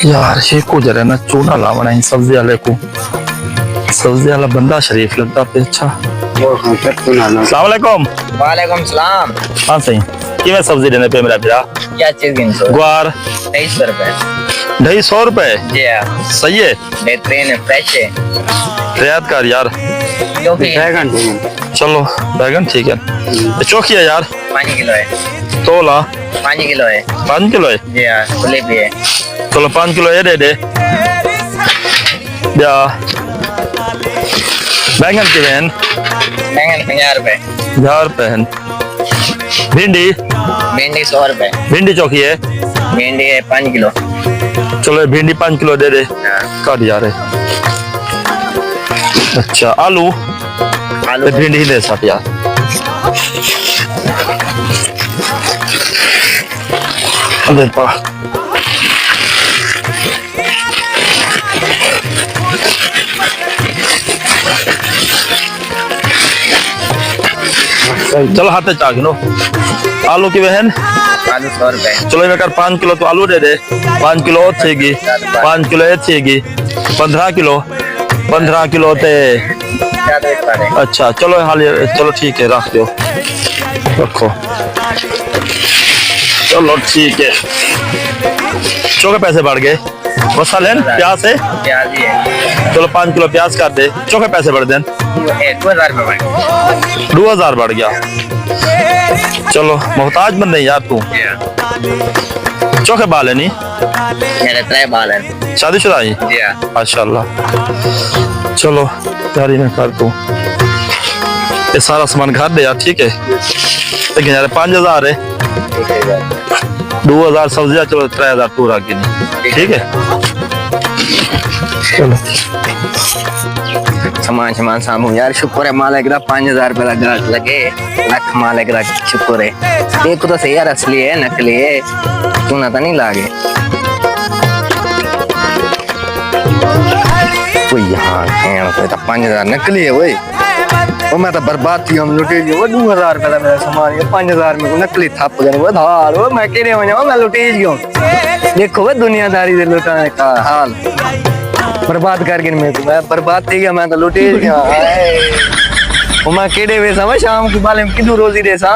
यार ये को जरा ना चूना लावना है सब्जी वाले को। सब्जी वाला बंदा शरीफ लगता पे। अच्छा अस्सलाम वालेकुम। वालेकुम सलाम। हाँ सही कि मैं सब्जी देने पे मेरा भरा क्या चीज गिनते हो? ग्वार 2300 रुपए। 250 रुपए जी हाँ, सही है। बेहतरीन है, फ्रेश है। रियायत कर यार। जो भी चलो बैगन ठीक है। चौकी है यार 5 किलो है। तोला 5 किलो है। 5 किलो है। जी हाँ, खुले भी है। चलो 5 किलो ये दे दे। या बैंगन की बहन बैंगन 50 रुपए। 1000 रुपए। भिंडी भिंडी 100 रुपए। भिंडी चौकी है। भिंडी है 5 किलो। चलो ये भिंडी 5 किलो दे दे। हाँ। काट यार है। अच्छा आलू आलू भिंडी ही दे साथ यार। दे पा चलो हाथ चाक नो। आलू की बहन आलू 100 रुपए। चलो ये कर 5 किलो तो आलू दे दे। 5 किलो और थेगी 5 किलो ये थेगी 15 किलो ते। ज्यादा एक बार है। अच्छा चलो हाल चलो ठीक है रख दो रखो। चलो ठीक है। चौके पैसे बढ़ गए बसा लेन प्याज है। प्याज ही है। चलो 5 किलो प्याज कर दे। चौके पैसे बढ़ देन 2000 रुपए। 2000 बढ़ गया। चलो मोहताज बन नहीं यार तू। चौके बाल है नहीं मेरे 3 बाल हैं। शादीशुदा ही जी हाँ। माशाल्लाह। चलो तैयारी में कर तू। ये सारा सामान घर दे यार ठीक है। लेकिन यार 5000 है 2000 सब्जियां। चलो 3000 तू रख गिनी ठीक है। चलो सामान सामू यार शुक्र है मालिक दा 5000 रुपए का ग्राहक लगे। लख मालिक दा शुक्र है। एक तो सही यार असली है नकली है तू ना तो नहीं लागे। वो यार है तो 5000 नकली है वही। वो मैं तो बर्बाद थी हम लुटे गए। वो 2000 रुपए का मेरा सामान है 5000 में को नकली थप गए। वो धार वो मैं केड़े हो जाऊं मैं लुटे गयो। देखो वो दुनियादारी दे लुटाने का हाल बर्बाद करके मैं बर्बाद थी गया। मैं तो लुटे गया। वो मैं केड़े वे सा शाम को बाले में किदू रोजी दे सा।